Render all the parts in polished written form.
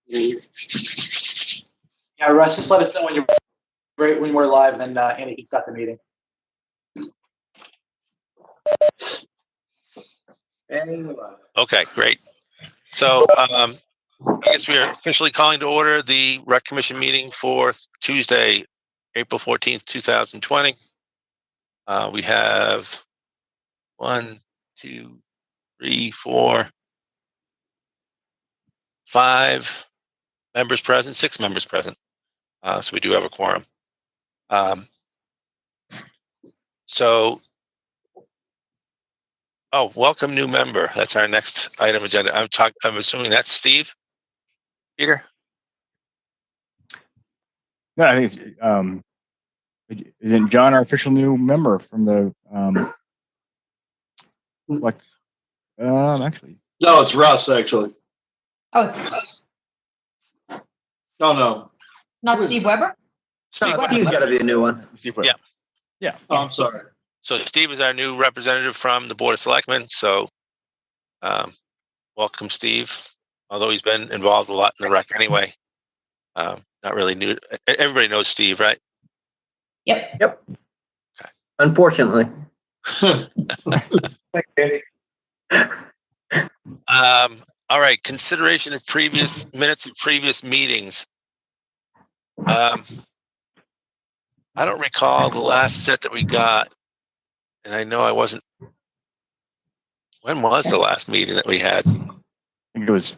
Yeah, Russ, just let us know when you're ready, when we're live, and then Andy can start the meeting. Okay, great. So I guess we are officially calling to order the Rec Commission meeting for Tuesday, April 14th, 2020. We have 1, 2, 3, 4, 5 members present, 6 members present. So we do have a quorum. Welcome new member. That's our next item agenda. I'm assuming that's Steve? Peter? No, I think it's, isn't John our official new member from the what? Actually, No, it's Russ, actually. Oh, it's No. not Steve Weber? Steve, Steve's got to be a new one. Steve. Yeah. Yeah. Oh, I'm sorry. So Steve is our new representative from the Board of Selectmen. So welcome, Steve. Although he's been involved a lot in the rec anyway. Not really new. Everybody knows Steve, right? Yep. Okay. Unfortunately. All right. Consideration of previous minutes of previous meetings. I don't recall the last set that we got, and I know I wasn't. When was the last meeting that we had? I think it was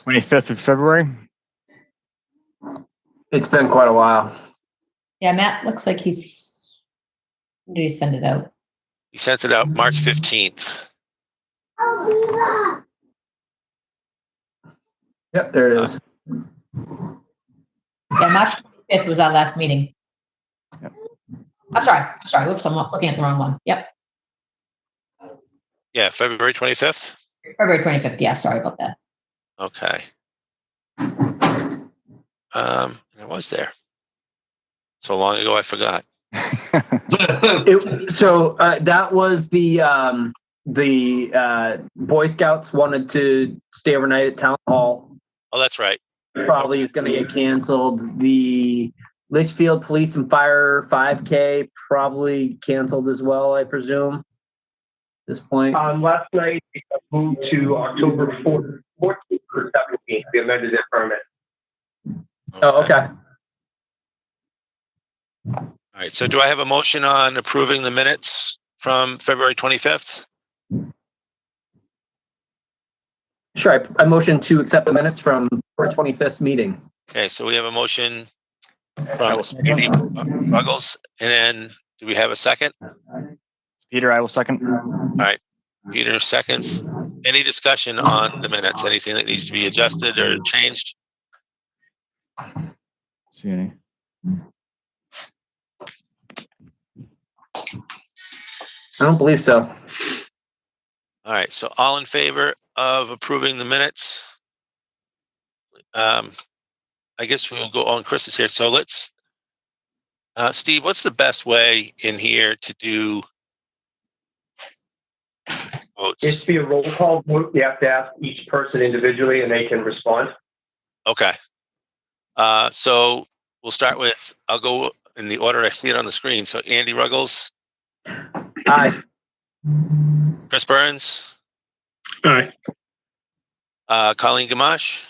25th of February. It's been quite a while. Yeah, Matt looks like he's. When did he send it out? He sent it out March 15th. Yep, there it is. Yeah, March 25th was our last meeting. Yep. I'm sorry. Whoops, I'm looking at the wrong one. Yep. Yeah, February 25th. February 25th. Yeah, sorry about that. Okay. I was there. So long ago, I forgot. That was the Boy Scouts wanted to stay overnight at Town Hall. Oh, that's right. Probably is going to get canceled. The Litchfield Police and Fire 5K probably canceled as well, I presume. At this point. Last night we moved to October 14th or 17th. We amended it permit. Oh, okay. All right. So do I have a motion on approving the minutes from February 25th? Sure. I motion to accept the minutes from our 25th meeting. Okay. So we have a motion from Peter Ruggles. And then do we have a second? Peter, I will second. All right. Peter seconds. Any discussion on the minutes? Anything that needs to be adjusted or changed? See any? I don't believe so. All right. So all in favor of approving the minutes? I guess we'll go on. Chris is here. So let's, Steve, what's the best way in here to do votes? It's be a roll call vote. You have to ask each person individually and they can respond. Okay. So we'll start with, I'll go in the order I see it on the screen. So Andy Ruggles. Aye. Chris Burns. Aye. Colleen Gamache.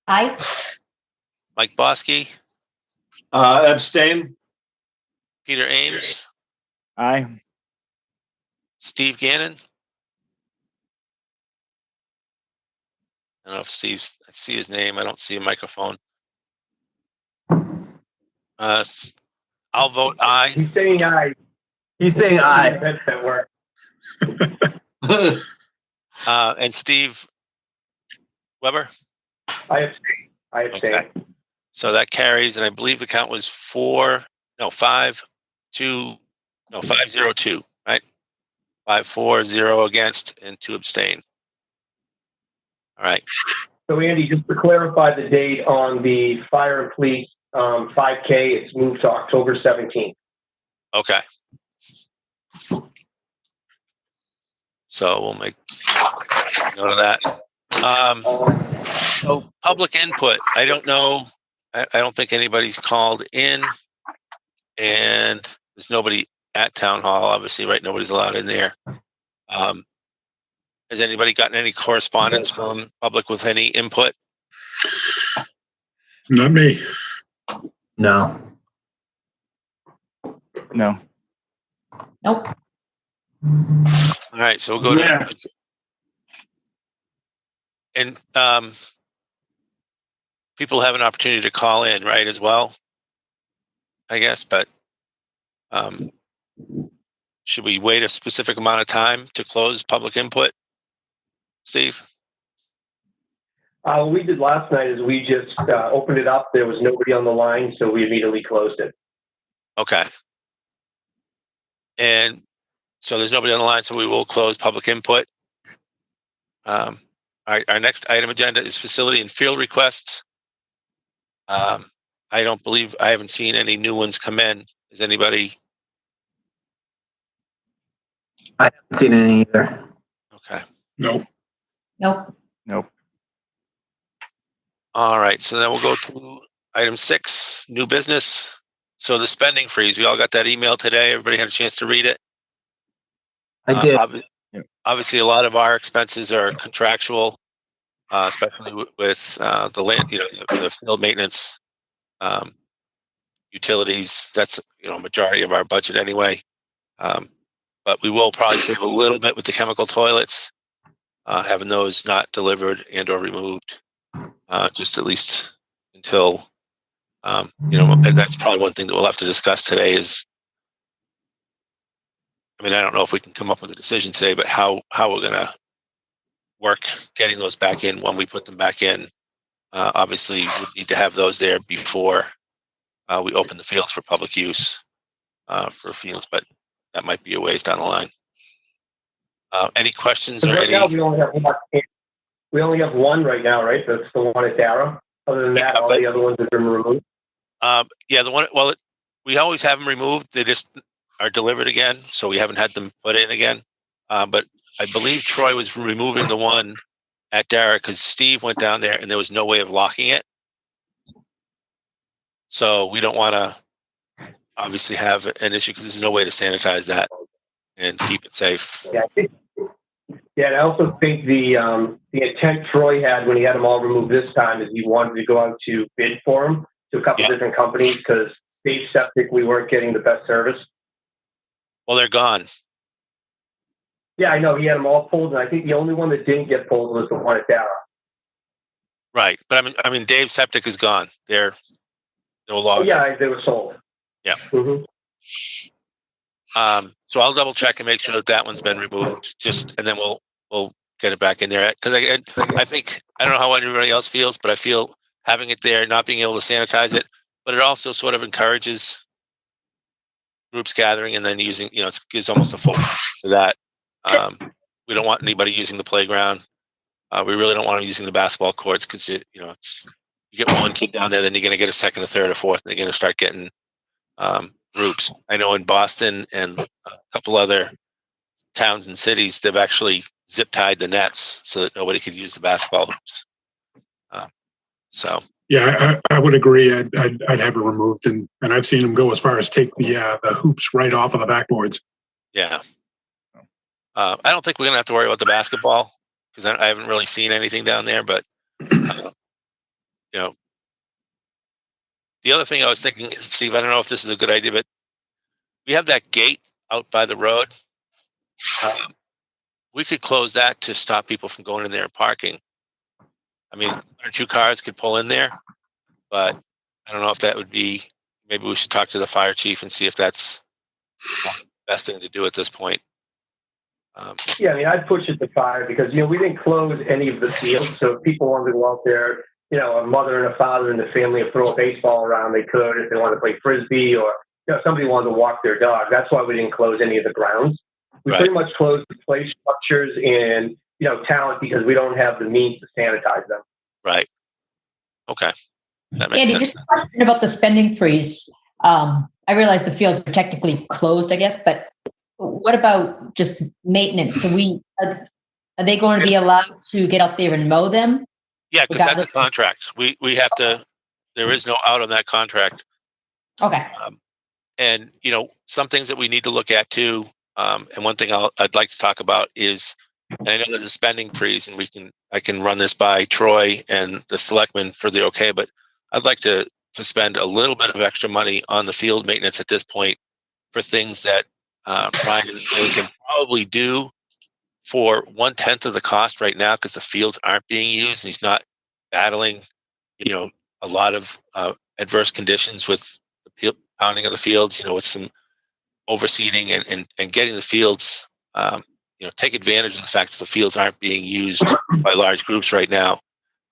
Aye. Mike Bosky. Abstain. Peter Ames. Aye. Steve Gannon. I don't know if Steve's, I see his name. I don't see a microphone. I'll vote aye. He's saying aye. He's saying aye. That work. And Steve Weber. I abstain. Okay. So that carries, and I believe the count was 5-2, 5-0-2, right? 5-4-0 against and 2 abstain. All right. So Andy, just to clarify the date on the fire and police 5K, it's moved to October 17th. Okay. So we'll make note of that. So public input, I don't know. I don't think anybody's called in, and there's nobody at town hall, obviously, right? Nobody's allowed in there. Has anybody gotten any correspondence from public with any input? Not me. No. No. Nope. All right, so we'll go Yeah. to, and people have an opportunity to call in, right, as well, I guess, but should we wait a specific amount of time to close public input? Steve? What we did last night is we just opened it up. There was nobody on the line, so we immediately closed it. Okay. And so there's nobody on the line, so we will close public input. Our next item agenda is facility and field requests. I haven't seen any new ones come in. Is anybody? I haven't seen any either. Okay. No. Nope. Nope. All right. So then we'll go to item 6, new business. So the spending freeze, we all got that email today. Everybody had a chance to read it. I did. Obviously, a lot of our expenses are contractual, especially with the land, the field maintenance, utilities. That's majority of our budget anyway. But we will probably save a little bit with the chemical toilets, having those not delivered and or removed, just at least until, and that's probably one thing that we'll have to discuss today is, I don't know if we can come up with a decision today, but how we're going to work getting those back in when we put them back in. Obviously, we need to have those there before we open the fields for public use for fields, but that might be a ways down the line. Any questions or Right any? now, we only have one. We only have one right now, right? That's the one at Dara. Other than that, all the other ones have been removed. Yeah, the one. Well, we always have them removed. They just are delivered again, so we haven't had them put in again. But I believe Troy was removing the one at Dara because Steve went down there and there was no way of locking it. So we don't want to obviously have an issue because there's no way to sanitize that and keep it safe. Yeah, and I also think the intent Troy had when he had them all removed this time is he wanted to go out to bid for them to a couple different companies because Dave Septic, we weren't getting the best service. Well, they're gone. Yeah, I know. He had them all pulled, and I think the only one that didn't get pulled was the one at Dara. Right, but I mean, Dave Septic is gone. They're no longer. Yeah, they were sold. Yeah. Mm-hmm. So I'll double check and make sure that one's been removed. And then we'll get it back in there because I think I don't know how everybody else feels, but I feel having it there, not being able to sanitize it, but it also sort of encourages groups gathering and then using. It gives almost a full to that. We don't want anybody using the playground. We really don't want them using the basketball courts because you get one kid down there, then you're going to get a second, a third, a fourth, and you're going to start getting groups. I know in Boston and a couple other towns and cities, they've actually zip tied the nets so that nobody could use the basketball hoops. Yeah, I would agree. I'd have it removed, and I've seen them go as far as take the hoops right off of the backboards. Yeah. I don't think we're going to have to worry about the basketball because I haven't really seen anything down there, but the other thing I was thinking is, Steve, I don't know if this is a good idea, but we have that gate out by the road. We could close that to stop people from going in there and parking. I mean, 1 or 2 cars could pull in there, but I don't know if that would be, maybe we should talk to the fire chief and see if that's the best thing to do at this point. Yeah, I'd push it to 5 because, we didn't close any of the fields. So if people wanted to go out there, a mother and a father and the family and throw a baseball around, they could. If they wanted to play Frisbee or, somebody wanted to walk their dog. That's why we didn't close any of the grounds. We pretty much closed the play structures and, talent because we don't have the means to sanitize them. Right. Okay. That makes Andy, sense. just a question about the spending freeze. I realize the fields are technically closed, I guess, but what about just maintenance? So are they going to be allowed to get up there and mow them? Yeah, because that's a Regardless- contract. We have to, there is no out on that contract. Okay, And, you know, some things that we need to look at too. And one thing I'd like to talk about is, and I know there's a spending freeze and I can run this by Troy and the selectmen for the okay, but I'd like to spend a little bit of extra money on the field maintenance at this point for things that Brian can probably do for 1/10 of the cost right now, because the fields aren't being used and he's not battling, you know, a lot of adverse conditions with the pounding of the fields, you know, with some overseeding and getting the fields, you know, take advantage of the fact that the fields aren't being used by large groups right now.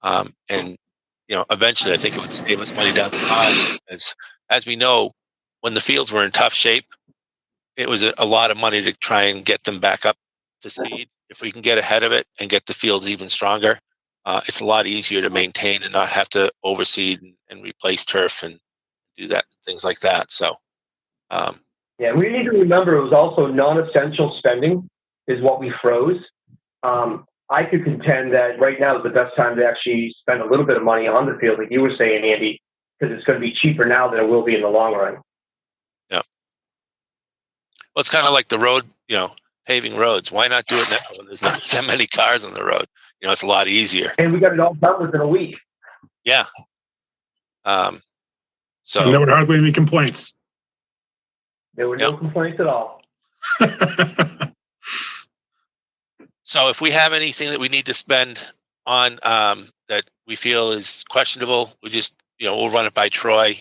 And, you know, eventually I think it would save us money down the line. As we know, when the fields were in tough shape, it was a lot of money to try and get them back up to speed. If we can get ahead of it and get the fields even stronger, it's a lot easier to maintain and not have to overseed and replace turf and do that, things like that. So, Yeah, we need to remember it was also non-essential spending is what we froze. I could contend that right now is the best time to actually spend a little bit of money on the field, like you were saying, Andy, because it's going to be cheaper now than it will be in the long run. yeah. Well, it's kind of like the road, you know, paving roads. Why not do it now when there's not that many cars on the road? You know, it's a lot easier. And we got it all done within a week. Yeah. And there So, were hardly any complaints. There were no complaints at all. so if we have anything that we need to spend on that we feel is questionable, we just, you know, we'll run it by Troy,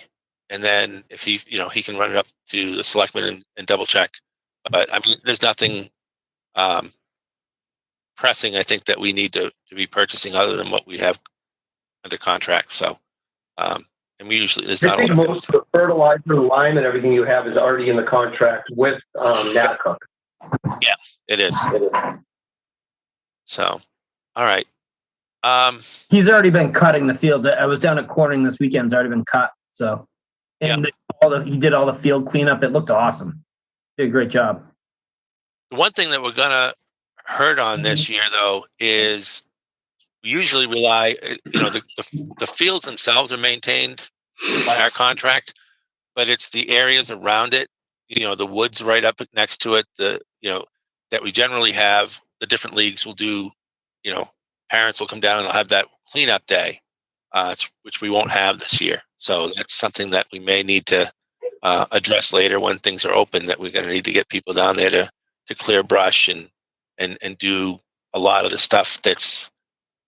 and then if he, you know, he can run it up to the selectmen and double check. But I mean, there's nothing pressing, I think, that we need to be purchasing other than what we have under contract. So, and we usually, there's I not a think lot. most of the fertilizer, lime, and everything you have is already in the contract with NATCOOK. It is. So, all right. He's already been cutting the fields. I was down at Corning this weekend. It's already been cut. So, and he did all the field cleanup. It looked awesome. Did a great job. The one thing that we're gonna hurt on this year, though, is we usually rely, you know, the fields themselves are maintained by our contract, but it's the areas around it, you know, the woods right up next to it, you know, that we generally have. The different leagues will do, you know, parents will come down and they'll have that cleanup day, which we won't have this year. So that's something that we may need to address later when things are open, that we're going to need to get people down there to clear brush and do a lot of the stuff that's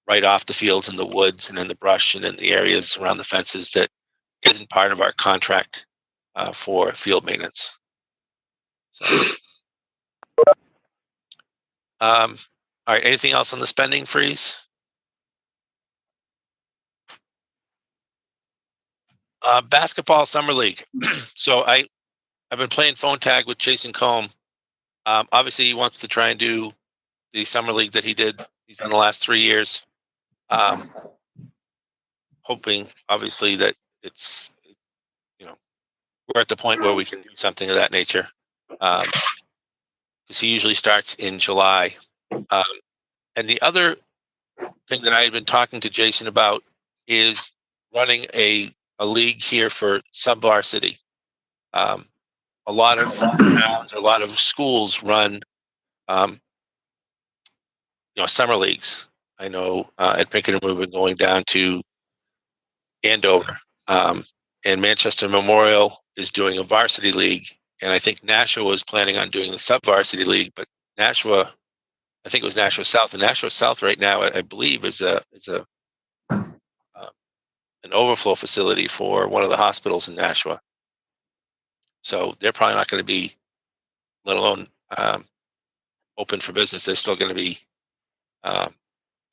right off the fields and the woods and in the brush and in the areas around the fences that isn't part of our contract for field maintenance. So, all right. Anything else on the spending freeze? Basketball summer league. So I've been playing phone tag with Jason Combe. Obviously, he wants to try and do the summer league that he's done the last 3 years. Hoping, obviously, that it's, you know, we're at the point where we can do something of that nature. Because he usually starts in July. And the other thing that I had been talking to Jason about is running a league here for sub-varsity. A lot of towns, a lot of schools run, you know, summer leagues. I know at Pinkerton we've been going down to Andover, and Manchester Memorial is doing a varsity league, and I think Nashua was planning on doing the sub-varsity league, but Nashua, I think it was Nashua South, and Nashua South right now, I believe, is an overflow facility for one of the hospitals in Nashua. So they're probably not going to be, let alone open for business. They're still going to be, I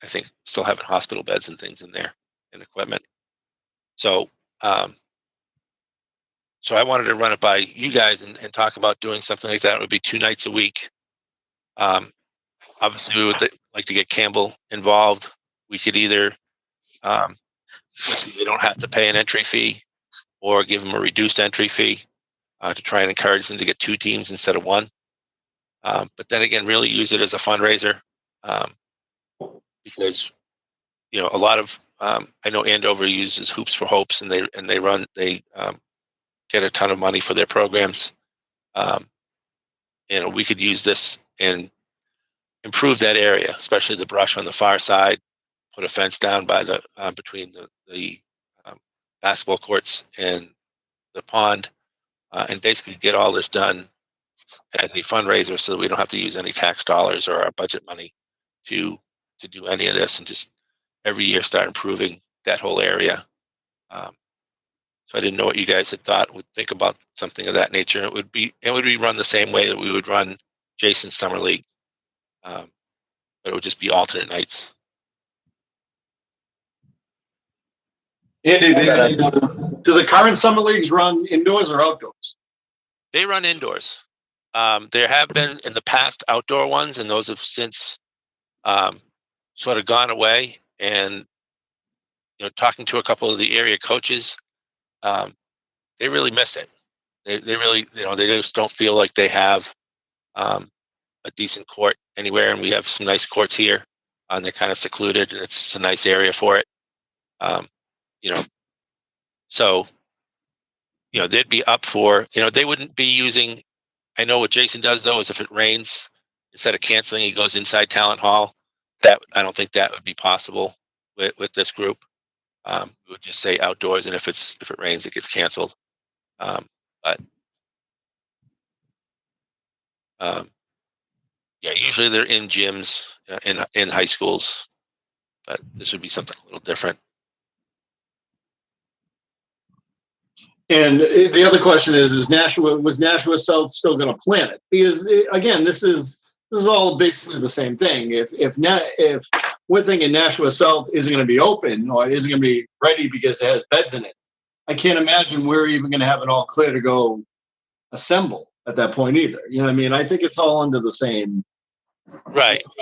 think, still having hospital beds and things in there and equipment. So, so I wanted to run it by you guys and talk about doing something like that. It would be 2 nights a week. Obviously, we would like to get Campbell involved. We could either, they don't have to pay an entry fee, or give them a reduced entry fee to try and encourage them to get 2 teams instead of 1. But then again, really use it as a fundraiser, because, you know, a lot of I know Andover uses Hoops for Hopes, and they get a ton of money for their programs. We could use this and improve that area, especially the brush on the far side. Put a fence down by the between the basketball courts and the pond, and basically get all this done as a fundraiser, so that we don't have to use any tax dollars or our budget money to do any of this, and just every year start improving that whole area. So I didn't know what you guys had would think about something of that nature. It would be run the same way that we would run Jason's summer league, but it would just be alternate nights. Andy, do the current summer leagues run indoors or outdoors? They run indoors. There have been in the past outdoor ones, and those have since sort of gone away. And talking to a couple of the area coaches, they really miss it. They really, they just don't feel like they have a decent court anywhere. And we have some nice courts here, and they're kind of secluded, and it's just a nice area for it. So they'd be up for, they wouldn't be using. I know what Jason does though is if it rains, instead of canceling, he goes inside Talent Hall. That I don't think that would be possible with this group. We would just say outdoors, and if it rains, it gets canceled. Usually they're in gyms in high schools, but this would be something a little different. And the other question was Nashua South still going to plan it? Because again, this is all basically the same thing. If we're thinking Nashua South isn't going to be open or isn't going to be ready because it has beds in it, I can't imagine we're even going to have it all clear to go assemble at that point either. You know what I mean? I think it's all under the same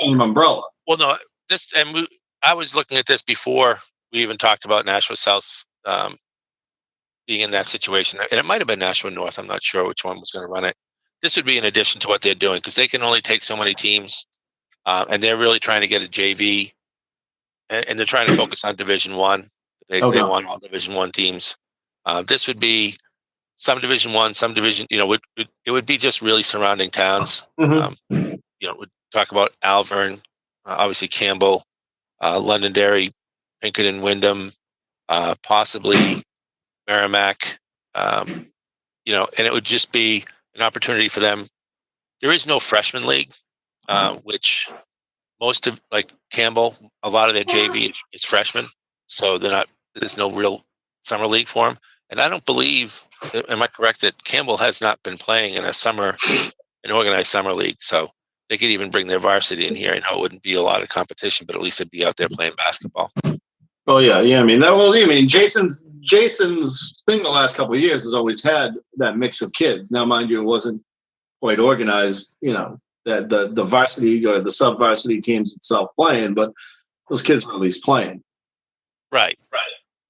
same umbrella. Well, no, I was looking at this before we even talked about Nashua South being in that situation, and it might have been Nashua North. I'm not sure which one was going to run it. This would be in addition to what they're doing, because they can only take so many teams, and they're really trying to get a JV, and they're trying to focus on Division I. They want all Division I teams. This would be some Division I, some Division. It would be just really surrounding towns. Mm-hmm. We'd talk about Alvern, obviously Campbell, Londonderry, Pinkerton, Wyndham, possibly Merrimack. And it would just be an opportunity for them. There is no freshman league, which most of, like Campbell, a lot of their JV is freshmen, so there's no real summer league for them. And I don't believe, am I correct, that Campbell has not been playing in an organized summer league, so they could even bring their varsity in here. I know it wouldn't be a lot of competition, but at least they'd be out there playing basketball. Oh yeah. I mean Jason's thing the last couple of years has always had that mix of kids. Now, mind you, it wasn't quite organized. That the varsity or the sub varsity teams itself playing, but those kids were at least playing. Right.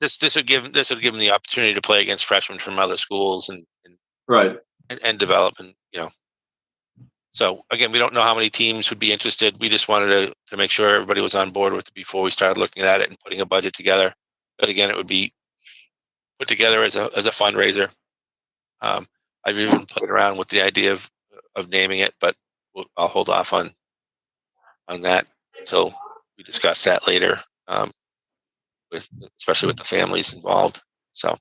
This would give them the opportunity to play against freshmen from other schools and develop, and So again, we don't know how many teams would be interested. We just wanted to make sure everybody was on board with it before we started looking at it and putting a budget together. But again, it would be put together as a fundraiser. I've even played around with the idea of naming it, but I'll hold off on that until we discuss that later, especially with the families involved. So.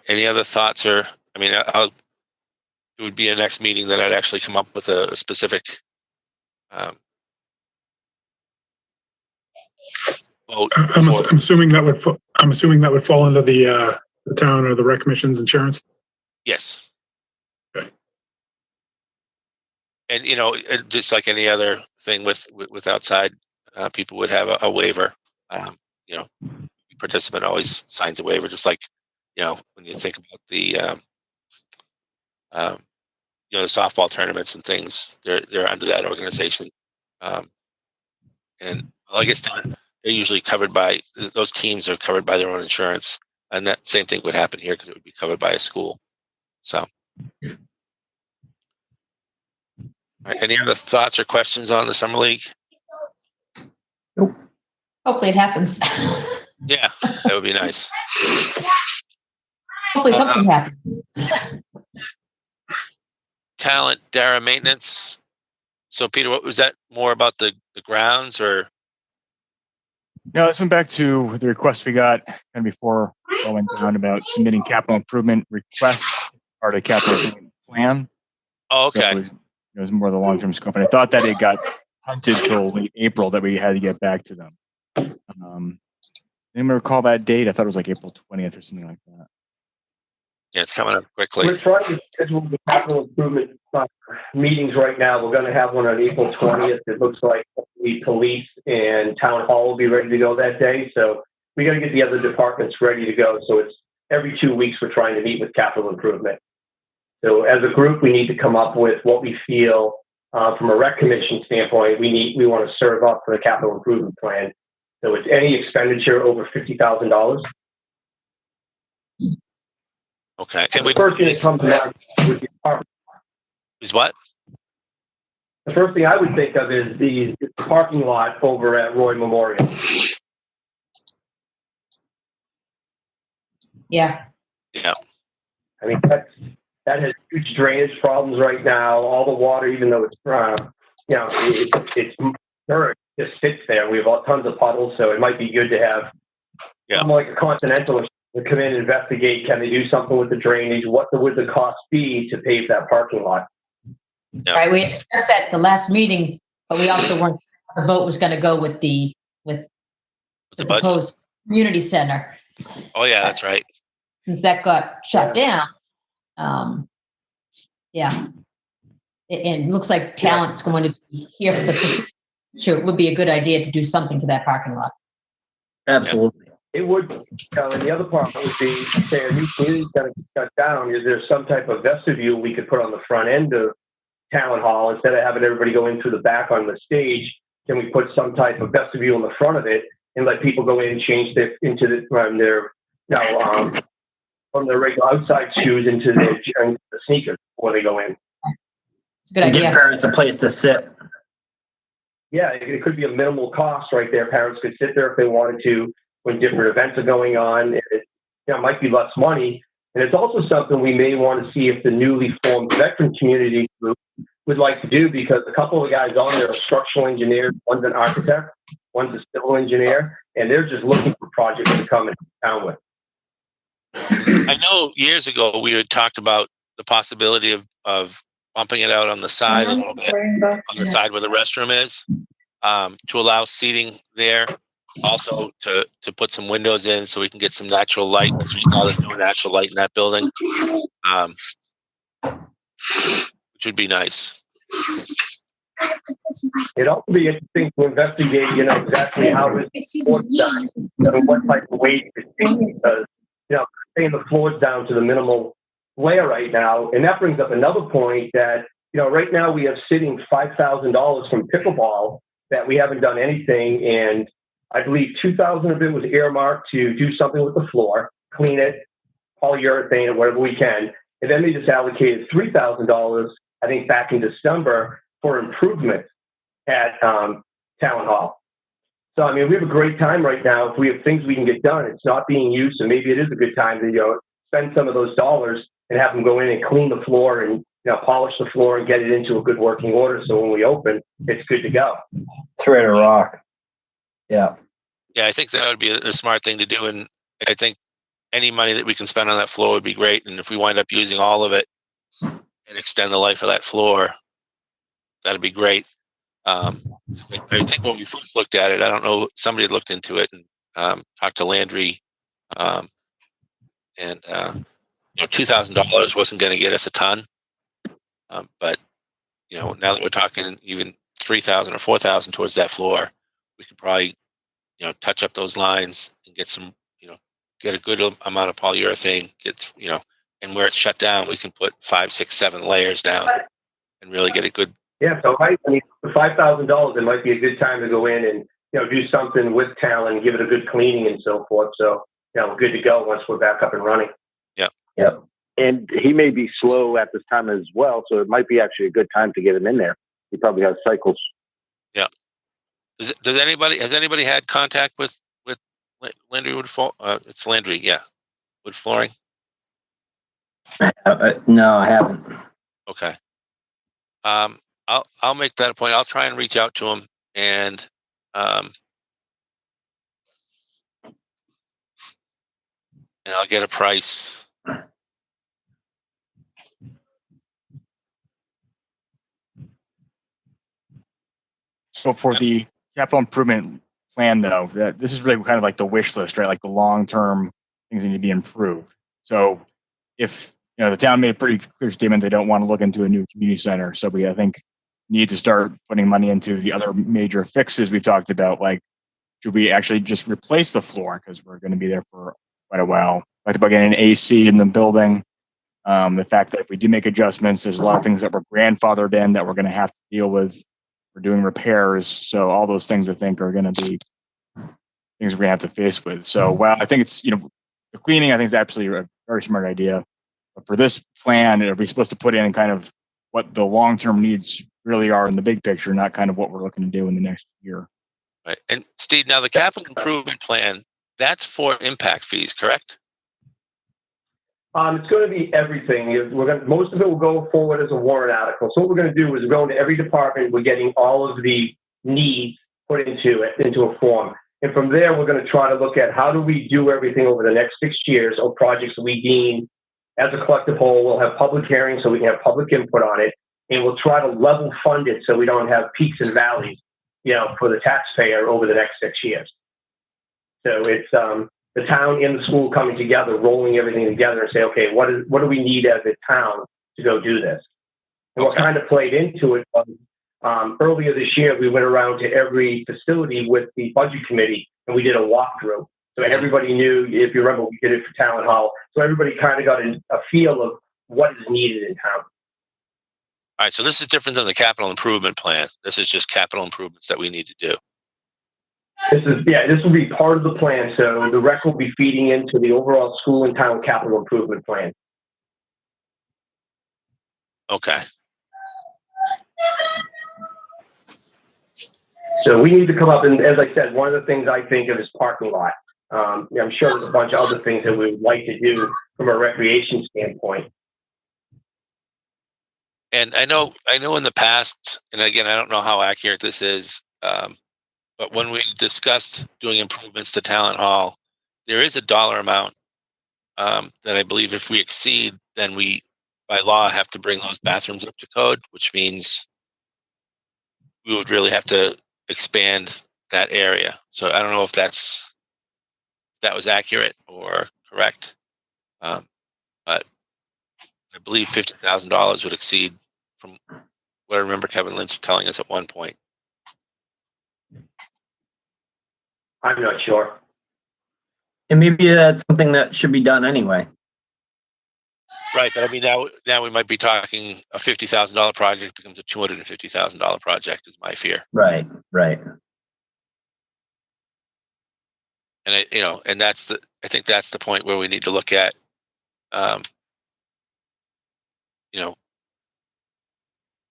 Any other thoughts, or it would be a next meeting that I'd actually come up with a specific vote. I'm assuming that would fall under the town or the rec commission's insurance. Yes. Okay. And just like any other thing with outside, people would have a waiver. Participant always signs a waiver, just like. When you think about the the softball tournaments and things, they're under that organization, and I guess they're usually covered by, those teams are covered by their own insurance, and that same thing would happen here because it would be covered by a school. So, right, any other thoughts or questions on the summer league? Hopefully it happens. Yeah, that would be nice. Hopefully something happens. Talent, Dara maintenance. So Peter, what was that more about the grounds or? No, this went back to the request we got and before I went down about submitting capital improvement requests or the capital improvement plan. Oh, So okay. it was more the long-term scope. And I thought that it got hunted till late April that we had to get back to them. Anyone recall that date? I thought it was like April 20th or something like that. Yeah, it's coming up quickly. We're trying to schedule the capital improvement meetings right now. We're going to have one on April 20th. It looks like the police and town hall will be ready to go that day. So we got to get the other departments ready to go. So it's every 2 weeks we're trying to meet with capital improvement. So as a group, we need to come up with what we feel from a rec commission standpoint. We want to serve up for the capital improvement plan. So it's any expenditure over $50,000. Okay. And the first thing that comes to mind would be parking. Is what? The first thing I would think of is the parking lot over at Roy Memorial. Yeah. Yeah. I mean, that has huge drainage problems right now. All the water, even though it's it's dirt, just sits there. We have tons of puddles, so it might be good to have something like a Continental to come in and investigate. Can they do something with the drainage? What would the cost be to pave that parking lot? Yeah. Right. We discussed that at the last meeting, but we also weren't. The vote was going to go with the budget. proposed community center. Oh yeah, that's right. Since that got shut down, it looks like talent's going to be here for the. Sure, it would be a good idea to do something to that parking lot. Absolutely. It would, and the other part would be, say, a new community center shut down. Is there some type of vestibule we could put on the front end of town hall instead of having everybody go in through the back on the stage? Can we put some type of vestibule in the front of it and let people go in and change their from their regular outside shoes into the sneakers before they go in? Good idea. Give parents a place to sit. Yeah, it could be a minimal cost right there. Parents could sit there if they wanted to when different events are going on. It might be less money. And it's also something we may want to see if the newly formed veteran community group would like to do, because a couple of the guys on there are structural engineers. One's an architect, one's a civil engineer, and they're just looking for projects to come in town with. I know years ago we had talked about the possibility of bumping it out on the side a little bit, on the side where the restroom is, to allow seating there. Also to put some windows in so we can get some natural light, because right now there's no natural light in that building, which would be nice. It'd also be interesting to investigate, exactly how it's done, and what type of weight it's taking, because, paying the floors down to the minimal layer right now. And that brings up another point that, right now we have sitting $5,000 from pickleball that we haven't done anything. And I believe 2,000 of it was earmarked to do something with the floor, clean it, polyurethane it, whatever we can. And then they just allocated $3,000, I think, back in December for improvements at Town Hall. So, I mean, we have a great time right now. If we have things we can get done, it's not being used. So maybe it is a good time to, spend some of those dollars and have them go in and clean the floor and, polish the floor and get it into a good working order. So when we open, it's good to go. It's ready to rock. Yeah. Yeah, I think that would be a smart thing to do. And I think any money that we can spend on that floor would be great. And if we wind up using all of it and extend the life of that floor, that'd be great. I think when we first looked at it, I don't know, somebody had looked into it and talked to Landry, and $2,000 wasn't going to get us a ton. But now that we're talking even $3,000 or $4,000 towards that floor, we could probably touch up those lines and get some, get a good amount of polyurethane, and where it's shut down, we can put 5, 6, 7 layers down and really get a good. Yeah. So I mean, for $5,000, it might be a good time to go in and, do something with talent, give it a good cleaning and so forth. So, we're good to go once we're back up and running. Yeah. Yep. And he may be slow at this time as well. So it might be actually a good time to get him in there. He probably has cycles. Has anybody had contact with Landry Wood? It's Landry, yeah. Wood Flooring. No, I haven't. Okay. I'll make that a point. I'll try and reach out to him and I'll get a price. So for the capital improvement plan, though, that this is really kind of like the wish list, right? Like the long-term things that need to be improved. So if, the town made a pretty clear statement, they don't want to look into a new community center. So we, I think, need to start putting money into the other major fixes we talked about. Like, should we actually just replace the floor? Because we're going to be there for quite a while. Talked about getting an AC in the building. The fact that if we do make adjustments, there's a lot of things that were grandfathered in that we're going to have to deal with. We're doing repairs. So all those things I think are going to be things we're going to have to face with. So while I think it's, the cleaning, I think is absolutely a very smart idea. But for this plan, are we supposed to put in kind of what the long-term needs really are in the big picture, not kind of what we're looking to do in the next year? Right. And Steve, now the capital improvement plan, that's for impact fees, correct? It's going to be everything. Most of it will go forward as a warrant article. So what we're going to do is go into every department. We're getting all of the needs put into a form. And from there, we're going to try to look at how do we do everything over the next 6 years or projects that we deem as a collective whole. We'll have public hearings so we can have public input on it. And we'll try to level fund it so we don't have peaks and valleys, for the taxpayer over the next 6 years. So it's the town and the school coming together, rolling everything together and say, okay, what do we need as a town to go do this? And what kind of played into it was earlier this year, we went around to every facility with the budget committee and we did a walkthrough. So everybody knew, if you remember, we did it for Talent Hall. So everybody kind of got a feel of what is needed in town. All right, so this is different than the capital improvement plan. This is just capital improvements that we need to do. This will be part of the plan. So the rec will be feeding into the overall school and town capital improvement plan. Okay. So we need to come up, and as I said, one of the things I think of is parking lot. I'm sure there's a bunch of other things that we would like to do from a recreation standpoint. And I know in the past, and again, I don't know how accurate this is, but when we discussed doing improvements to Talent Hall, there is a dollar amount that I believe if we exceed, then we, by law, have to bring those bathrooms up to code, which means we would really have to expand that area. So I don't know if that was accurate or correct, but I believe $50,000 would exceed from what I remember Kevin Lynch telling us at one point. I'm not sure. And maybe that's something that should be done anyway. Right, but I mean now we might be talking a $50,000 project becomes a $250,000 project is my fear. Right. And and I think that's the point where we need to look at,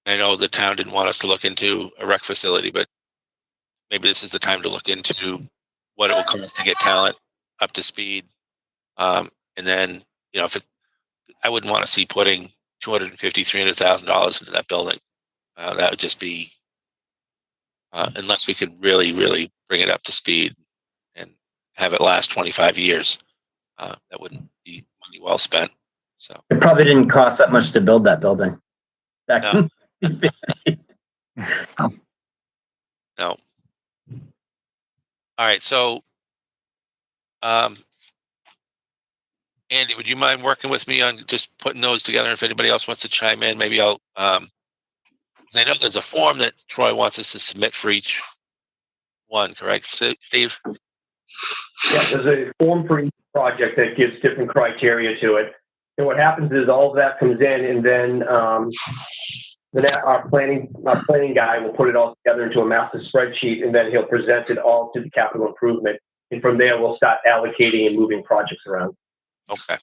I know the town didn't want us to look into a rec facility, but maybe this is the time to look into what it will cost to get talent up to speed. And then, I wouldn't want to see putting $250,000-$300,000 into that building. That would just be, unless we could really, really bring it up to speed and have it last 25 years, that wouldn't be money well spent. So it probably didn't cost that much to build that building. No. No. All right. So, Andy, would you mind working with me on just putting those together? If anybody else wants to chime in, maybe I'll, because I know there's a form that Troy wants us to submit for each one, correct, Steve? Yeah, there's a form for each project that gives different criteria to it. And what happens is all of that comes in, and then our planning guy will put it all together into a master spreadsheet, and then he'll present it all to the capital improvement. And from there, we'll start allocating and moving projects around. Okay.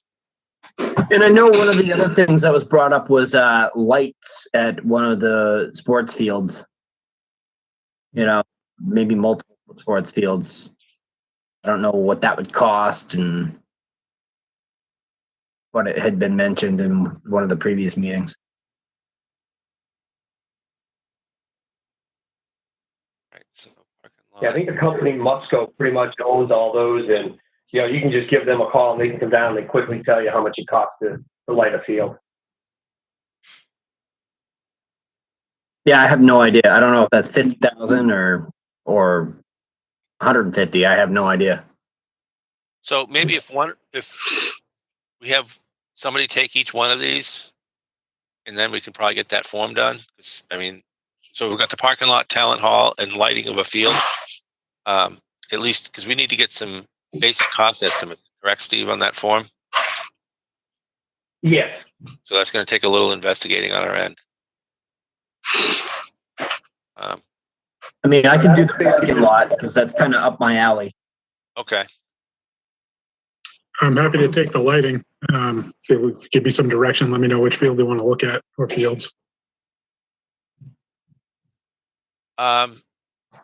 And I know one of the other things that was brought up was lights at one of the sports fields. You know, maybe multiple sports fields. I don't know what that would cost and what it had been mentioned in one of the previous meetings. Right, so parking lot. Yeah, I think the company Musco pretty much owns all those, and you can just give them a call and they can come down and they quickly tell you how much it costs to light a field. Yeah, I have no idea. I don't know if that's 50,000 or 150. I have no idea. So maybe if we have somebody take each one of these, and then we can probably get that form done. 'Cause, I mean, so we've got the parking lot, talent hall, and lighting of a field. At least because we need to get some basic cost estimates. Correct, Steve, on that form. Yes. So that's going to take a little investigating on our end. I mean, I can do the parking lot because that's kind of up my alley. Okay. I'm happy to take the lighting. If you give me some direction, let me know which field you want to look at or fields. Well,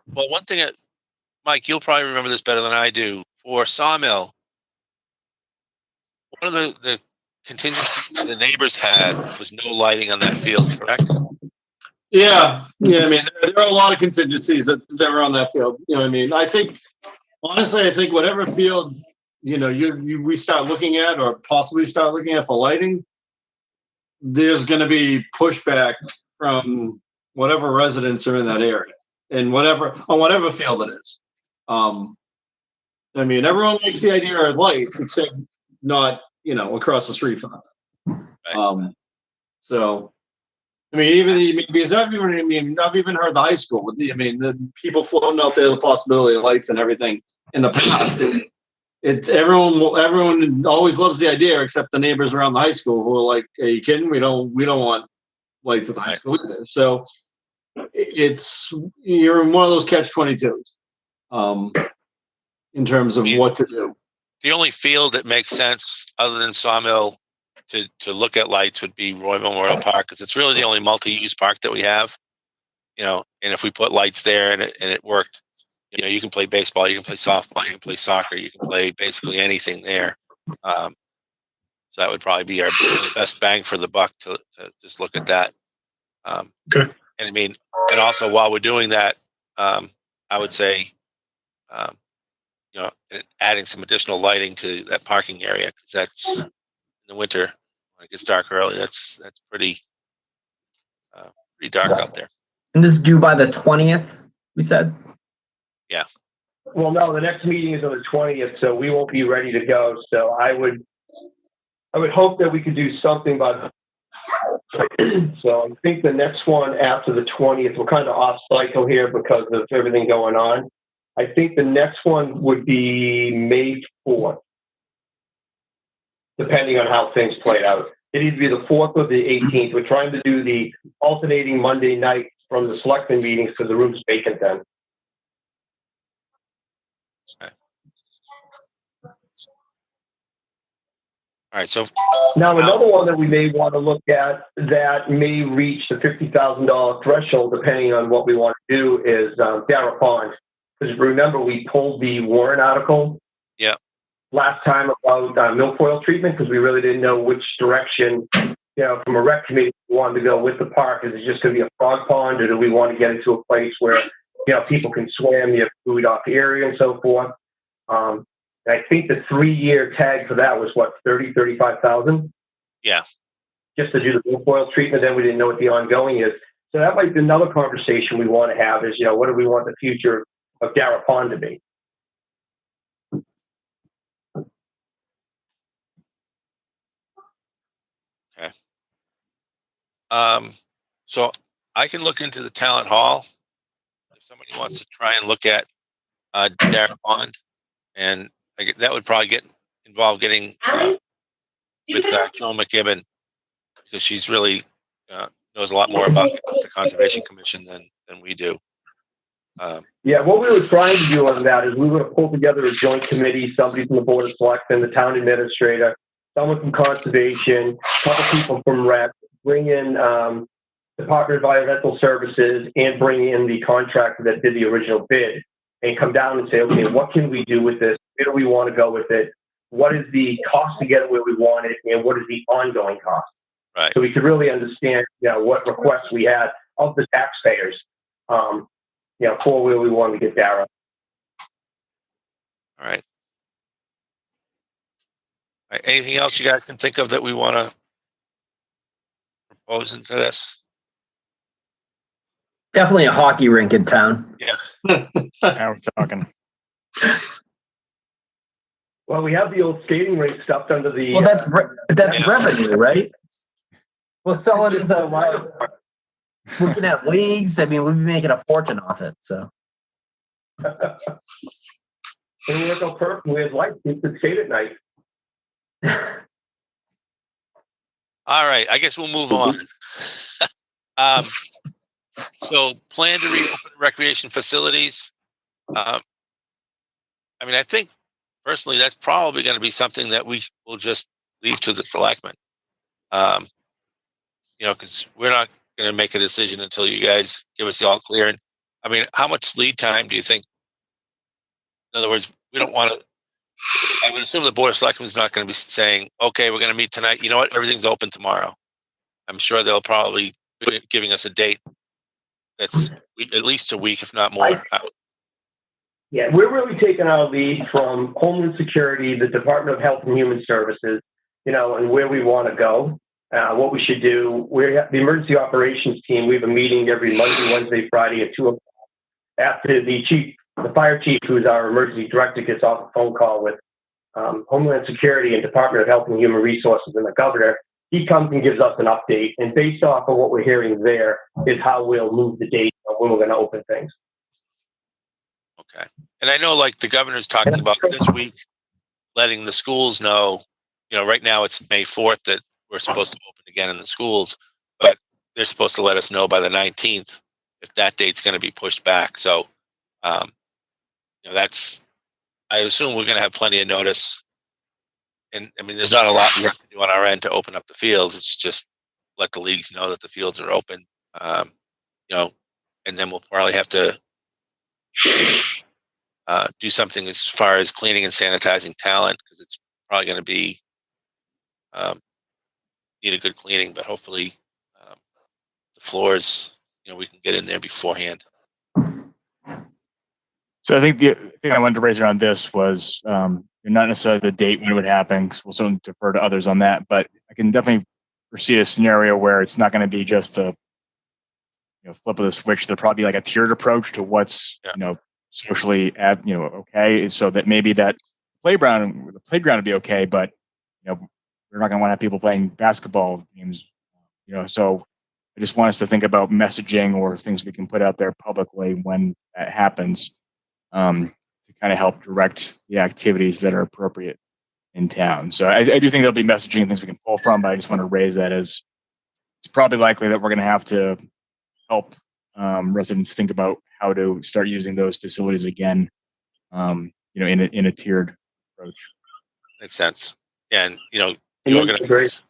one thing that, Mike, you'll probably remember this better than I do. For Sawmill, one of the contingencies the neighbors had was no lighting on that field, correct? Yeah. I mean, there are a lot of contingencies that are on that field. You know what I mean? I think, honestly, whatever field, we start looking at or possibly start looking at for lighting, there's going to be pushback from whatever residents are in that area and on whatever field it is. I mean, everyone likes the idea of lights, except not, across the street from them. Right. So, I mean, because I've even heard the high school with the people floating out there the possibility of lights and everything in the past. It's everyone always loves the idea, except the neighbors around the high school who are like, "Are you kidding? We don't want lights at the high school either." So you're in one of those catch-22s in terms of what to do. The only field that makes sense other than Sawmill to look at lights would be Roy Memorial Park, because it's really the only multi-use park that we have. And if we put lights there and it worked, you can play baseball, you can play softball, you can play soccer, you can play basically anything there. So that would probably be our best bang for the buck to just look at that. Okay. And I mean, and also while we're doing that, I would say, adding some additional lighting to that parking area, because that's in the winter when it gets dark early. That's pretty dark out there. And this is due by the 20th, we said? Yeah. Well, no, the next meeting is on the 20th, so we won't be ready to go. So I would hope that we could do something by so I think the next one after the 20th, we're kind of off cycle here because of everything going on. I think the next one would be May 4th, depending on how things played out. It'd either be the 4th or the 18th. We're trying to do the alternating Monday night from the selectmen meetings because the room's vacant then. Okay. All right. So now another one that we may want to look at that may reach the $50,000 threshold, depending on what we want to do, is Darrah Pond. Because remember, we pulled the Warren article last time about milfoil treatment because we really didn't know which direction, from a rec committee, we wanted to go with the park. Is it just going to be a frog pond, or do we want to get into a place where, people can swim, you have food off the area and so forth? And I think the 3-year tag for that was what, 35,000? Yeah. Just to do the milfoil treatment, then we didn't know what the ongoing is. So that might be another conversation we want to have is, what do we want the future of Darrah Pond to be? Okay. So I can look into the talent hall if somebody wants to try and look at Darrah Pond, and that would probably involve getting with Joan McKibben, because she's really knows a lot more about the Conservation Commission than we do. Yeah, what we were trying to do on that is we were going to pull together a joint committee, somebody from the Board of Selectmen, the town administrator, someone from conservation, a couple people from rec, bring in Department of Environmental Services, and bring in the contractor that did the original bid, and come down and say, okay, what can we do with this? Where do we want to go with it? What is the cost to get it where we want it, and what is the ongoing cost? Right. So we could really understand, what requests we had of the taxpayers, for where we want to get Darragh. All right. All right. Anything else you guys can think of that we want to propose into this? Definitely a hockey rink in town. Yeah. Now we're talking. Well, we have the old skating rink stuffed under the. Well, that's Yeah. revenue, right? We'll sell it as a. We can have leagues. I mean, we'll be making a fortune off it. So. It'll work out perfect. We have lights. We can skate at night. All right. I guess we'll move on. So plan to reopen recreation facilities. I think personally, that's probably going to be something that we will just leave to the selectmen. Because we're not going to make a decision until you guys give us the all clear. And how much lead time do you think? In other words, we don't want to. I would assume the Board of Selectmen is not going to be saying, "Okay, we're going to meet tonight. You know what? Everything's open tomorrow." I'm sure they'll probably be giving us a date that's at least a week, if not more, out. Yeah, we're really taking our lead from Homeland Security, the Department of Health and Human Services, and where we want to go, what we should do. We're the emergency operations team. We have a meeting every Monday, Wednesday, Friday at 2:00. After the fire chief, who's our emergency director, gets off a phone call with Homeland Security and Department of Health and Human Resources and the governor, he comes and gives us an update. And based off of what we're hearing there is how we'll move the date of when we're going to open things. Okay. And I know the governor's talking about this week, letting the schools know, right now it's May 4th that we're supposed to open again in the schools, but they're supposed to let us know by the 19th if that date's going to be pushed back. So, I assume we're going to have plenty of notice. And there's not a lot we have to do on our end to open up the fields. It's just let the leagues know that the fields are open, and then we'll probably have to do something as far as cleaning and sanitizing talent, because it's probably going to be need a good cleaning, but hopefully the floors, we can get in there beforehand. So I think the thing I wanted to raise around this was not necessarily the date when it would happen, because we'll certainly defer to others on that, but I can definitely foresee a scenario where it's not going to be just a flip of the switch. There'll probably be a tiered approach to what's socially okay, so that maybe the playground would be okay, but we're not going to want to have people playing basketball games, so I just want us to think about messaging or things we can put out there publicly when that happens, to kind of help direct the activities that are appropriate in town. So I do think there'll be messaging and things we can pull from, but I just want to raise that as it's probably likely that we're going to have to help residents think about how to start using those facilities again, in a tiered approach. Makes sense. And, Great.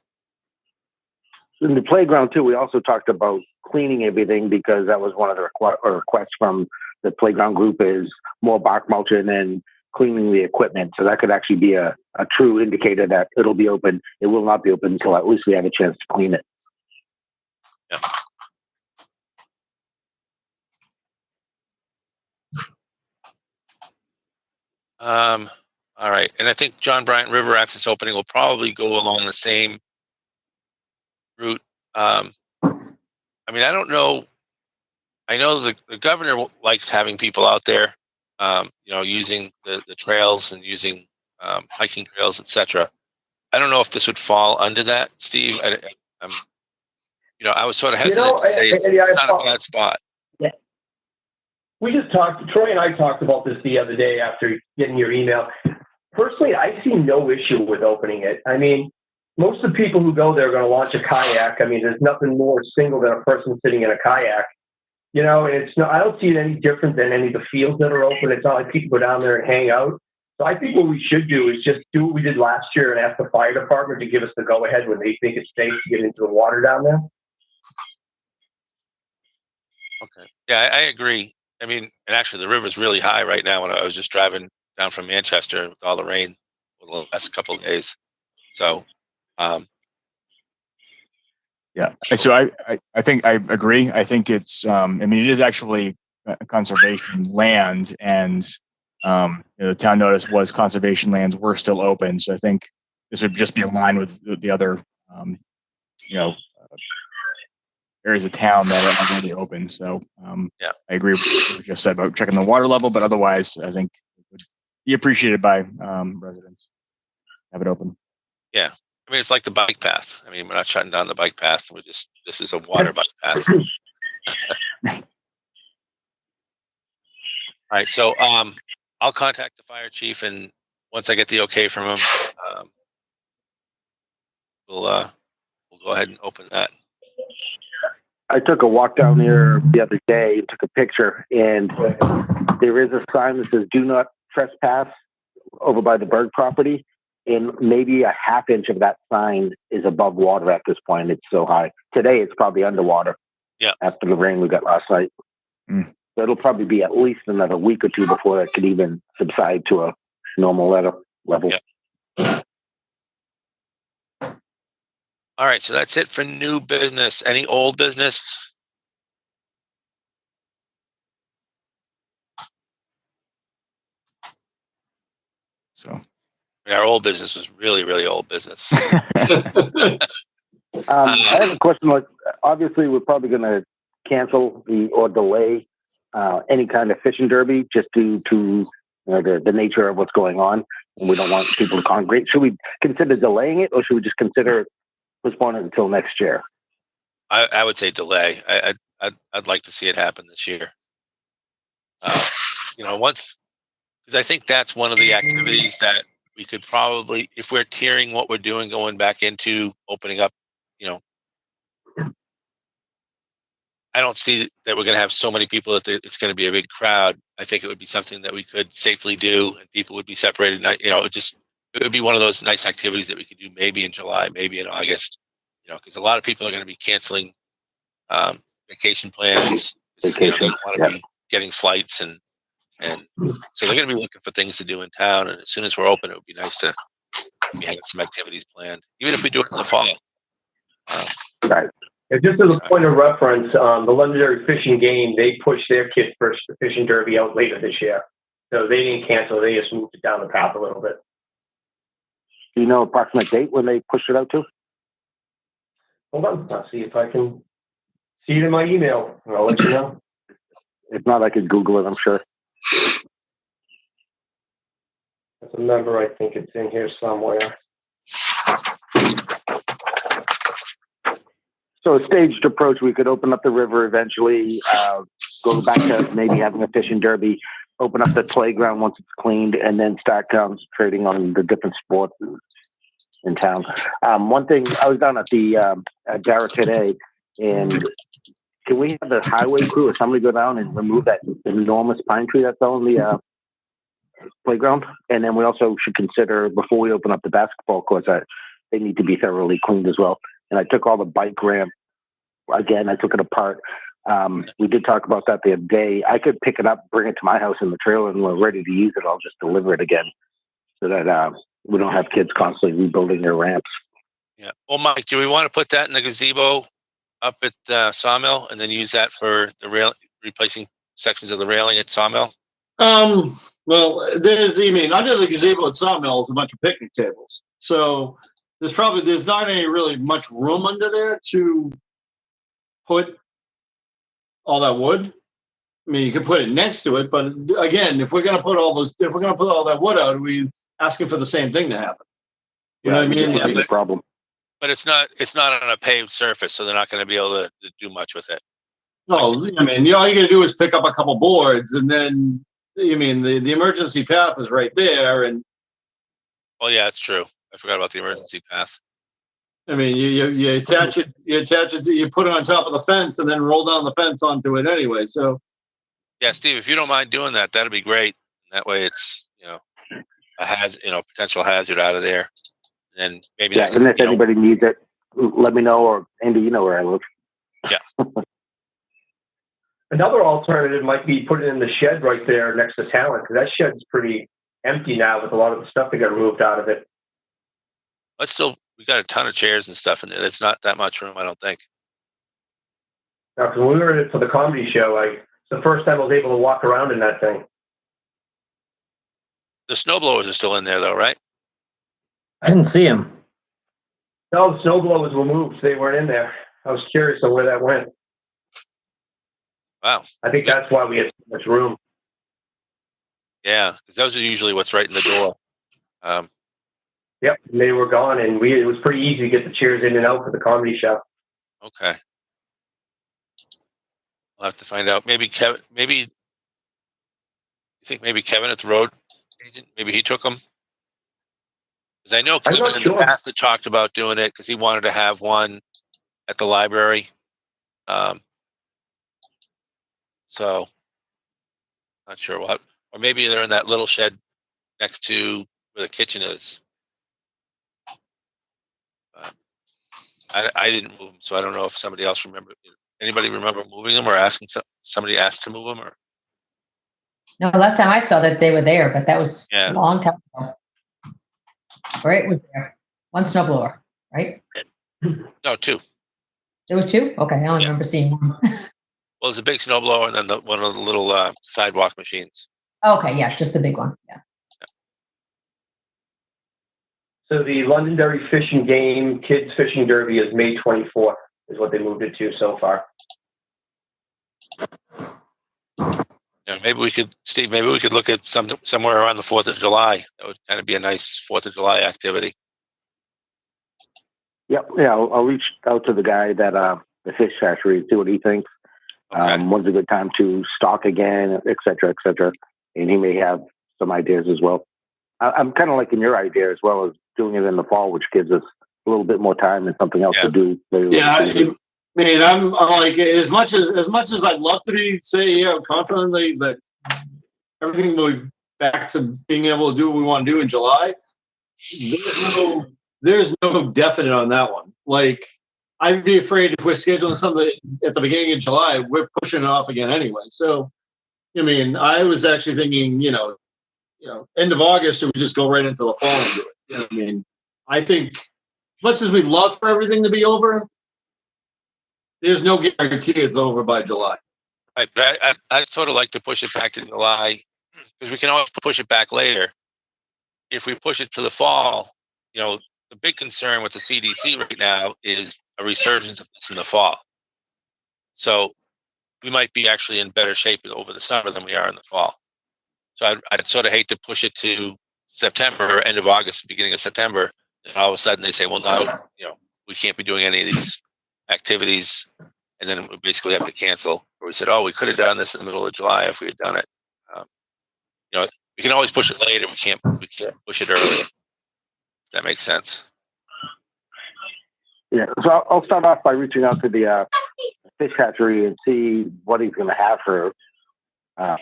In the playground too, we also talked about cleaning everything, because that was one of the requests from the playground group is more bark mulching and cleaning the equipment. So that could actually be a true indicator that it'll be open. It will not be open until at least we have a chance to clean it. Yeah. All right. And I think John Bryant River access opening will probably go along the same route. I don't know. I know the governor likes having people out there, using the trails and using hiking trails, etc. I don't know if this would fall under that, Steve. I was sort of hesitant to say it's not a bad spot. Yeah. We just talked, Troy and I talked about this the other day after getting your email. Personally, I see no issue with opening it. Most of the people who go there are going to launch a kayak. There's nothing more single than a person sitting in a kayak. And it's not, I don't see it any different than any of the fields that are open. It's not like people go down there and hang out. So I think what we should do is just do what we did last year and ask the fire department to give us the go-ahead when they think it's safe to get into the water down there. Okay. Yeah, I agree. I mean, and actually the river's really high right now. When I was just driving down from Manchester with all the rain over the last couple of days. So, Yeah. So I think I agree. I think it's, I mean, it is actually conservation land, and the town notice was conservation lands were still open. So I think this would just be aligned with the other, areas of town that are already open. So Yeah. I agree with what you just said about checking the water level, but otherwise I think it would be appreciated by residents. Have it open. yeah. I mean, it's like the bike path. I mean, we're not shutting down the bike path. This is a water bike path. All right. So I'll contact the fire chief, and once I get the okay from him, we'll go ahead and open that. I took a walk down there the other day, took a picture, and there is a sign that says "Do not trespass" over by the Berg property, and maybe a half inch of that sign is above water at this point. It's so high. Today, it's probably underwater. Yeah. After the rain we got last night. Mm. So it'll probably be at least another week or two before that could even subside to a normal level. Yeah. All right, so that's it for new business. Any old business? So Our old business was really, really old business. I have a question. Like, obviously, we're probably going to cancel or delay any kind of fishing derby just due to the nature of what's going on, and we don't want people to congregate. Should we consider delaying it, or should we just consider postponing it until next year? I would say delay. I'd like to see it happen this year. Because I think that's one of the activities that we could probably, if we're tiering what we're doing, going back into opening up, I don't see that we're going to have so many people that it's going to be a big crowd. I think it would be something that we could safely do, and people would be separated. It would be one of those nice activities that we could do maybe in July, maybe in August, because a lot of people are going to be canceling vacation plans. They don't want to be getting flights, and so they're going to be looking for things to do in town. And as soon as we're open, it would be nice to have some activities planned, even if we do it in the fall. Right. And just as a point of reference, the Londonderry Fishing Game, they pushed their Kids First Fishing Derby out later this year. So they didn't cancel. They just moved it down the path a little bit. Do you know approximate date when they pushed it out to? Hold on. I'll see if I can see it in my email. And I'll let you know. If not, I could Google it, I'm sure. As a member, I think it's in here somewhere. So a staged approach, we could open up the river eventually, go back to maybe having a fishing derby, open up the playground once it's cleaned, and then start concentrating on the different sports in town. One thing, I was down at the at Barrett today, and can we have the highway crew or somebody go down and remove that enormous pine tree that's on the playground? And then we also should consider, before we open up the basketball courts, that they need to be thoroughly cleaned as well. And I took all the bike ramp. Again, I took it apart. We did talk about that the other day. I could pick it up, bring it to my house in the trailer, and we're ready to use it. I'll just deliver it again so that we don't have kids constantly rebuilding their ramps. Yeah. Well, Mike, do we want to put that in the gazebo up at Sawmill and then use that for the replacing sections of the railing at Sawmill? Well, under the gazebo at Sawmill is a bunch of picnic tables. So there's not any really much room under there to put all that wood. I mean, you could put it next to it, but again, if we're going to put all that wood out, are we asking for the same thing to happen? You know what I mean? Yeah, The problem. But it's not on a paved surface, so they're not going to be able to do much with it. No, I mean, all you got to do is pick up a couple boards, and then the emergency path is right there, and Oh yeah, it's true. I forgot about the emergency path. I mean, you attach it, you put it on top of the fence, and then roll down the fence onto it anyway. So Yeah, Steve, if you don't mind doing that, that'd be great. That way, it's potential hazard out of there. And maybe Yeah, that, and if anybody needs it, let me know, or Andy, you know where I live. Another alternative might be putting it in the shed right there next to Talent, because that shed's pretty empty now with a lot of the stuff that got removed out of it. but still, we got a ton of chairs and stuff in there. That's not that much room, I don't think. Now, because when we were in it for the comedy show, it's the first time I was able to walk around in that thing. The snow blowers are still in there, though, right? I didn't see him. No, the snow blowers were moved. They weren't in there. I was curious on where that went. Wow. I think that's why we had so much room. Yeah, because those are usually what's right in the door. Yep, and they were gone, and it was pretty easy to get the chairs in and out for the comedy show. Okay. I'll have to find out. Maybe Kevin. You think maybe Kevin at the road agent? Maybe he took them. Because I know Kevin in the past had talked about doing it because he wanted to have one at the library. So, not sure what. Or maybe they're in that little shed next to where the kitchen is. I didn't move them, so I don't know if somebody else remember. Anybody remember moving them or asking somebody asked to move them? Or No, last time I saw that they were there, but that was Yeah. a long time ago. Right, was there one snowblower, right? no, two. There was two? Okay, I only Yeah. remember seeing one. Well, it's a big snowblower and then one of the little sidewalk machines. Okay, yeah, just the big one, yeah. So the Londonderry Fishing Game Kids Fishing Derby is May 24th, is what they moved it to so far. Yeah, maybe we could, Steve. Maybe we could look at somewhere around the 4th of July. That would kind of be a nice 4th of July activity. Yep. Yeah, I'll reach out to the guy that the fish hatchery, see what he thinks. Okay. When's a good time to stock again, et cetera, and he may have some ideas as well. I'm kind of liking your idea as well as doing it in the fall, which gives us a little bit more time and something else to do. I'm like, as much as I'd love to confidently that everything will be back to being able to do what we want to do in July. There's no definite on that one. Like, I'd be afraid if we're scheduling something at the beginning of July, we're pushing it off again anyway. So, I mean, I was actually thinking, end of August, or we just go right into the fall and do it. You know what I mean? I think as much as we'd love for everything to be over, there's no guarantee it's over by July. Right, but I sort of like to push it back to July because we can always push it back later. If we push it to the fall, the big concern with the CDC right now is a resurgence of this in the fall. So we might be actually in better shape over the summer than we are in the fall. So I'd sort of hate to push it to September, end of August, beginning of September, and all of a sudden they say, well, no, we can't be doing any of these activities, and then we basically have to cancel. Or we said, we could have done this in the middle of July if we had done it. We can always push it later. We can't push it earlier. If that makes sense. Yeah, so I'll start off by reaching out to the fish hatchery and see what he's going to have for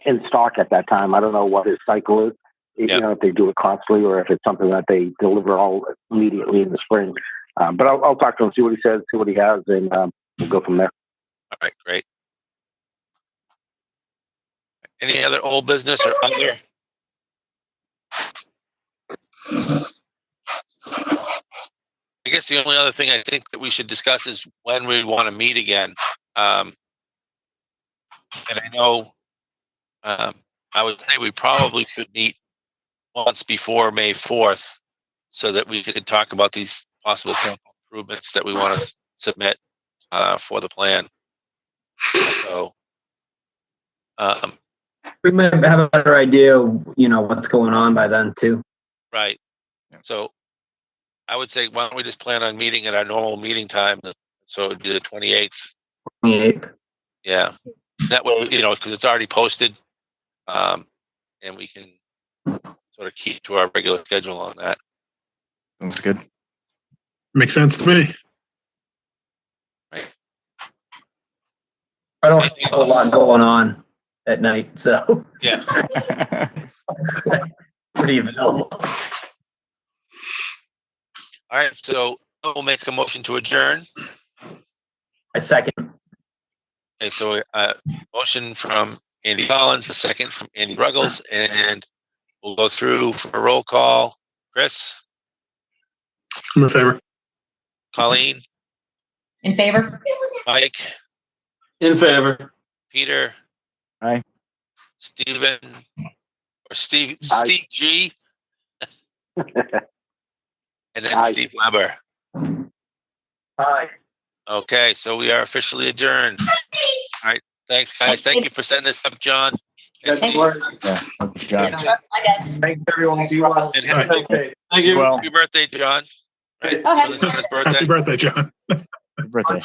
in stock at that time. I don't know what his cycle is, if they do it constantly or if it's something that they deliver all immediately in the spring. But I'll talk to him, see what he says, see what he has, and we'll go from there. All right, great. Any other old business or other? I guess the only other thing I think that we should discuss is when we want to meet again. And I know I would say we probably should meet once before May 4th so that we could talk about these possible improvements that we want to submit for the plan. So we might have a better idea, what's going on by then too. Right. So I would say, why don't we just plan on meeting at our normal meeting time? So it would be the 28th. 28th. Yeah. That way, because it's already posted, and we can sort of keep to our regular schedule on that. Sounds good. Makes sense to me. Right. I don't have a lot going on at night, so. Yeah. pretty available. All right, so we'll make a motion to adjourn. I second. Okay, so motion from Andy Collins, a second from Andy Ruggles, and we'll go through for a roll call. Chris, I'm in favor. Colleen, In favor? Mike, In favor. Peter. Aye. Stephen, or Steve Aye. G. And then Aye. Steve Weber. Aye. Okay, so we are officially adjourned. All right, thanks, guys. Thank you for setting this up, John. And Thank Steve. you. Yeah. Good job. I guess. Thanks, everyone. Be well. And Aye. Okay. Thank you. Well, happy birthday, John. Right? Oh, happy On his Happy birthday, John. happy birthday.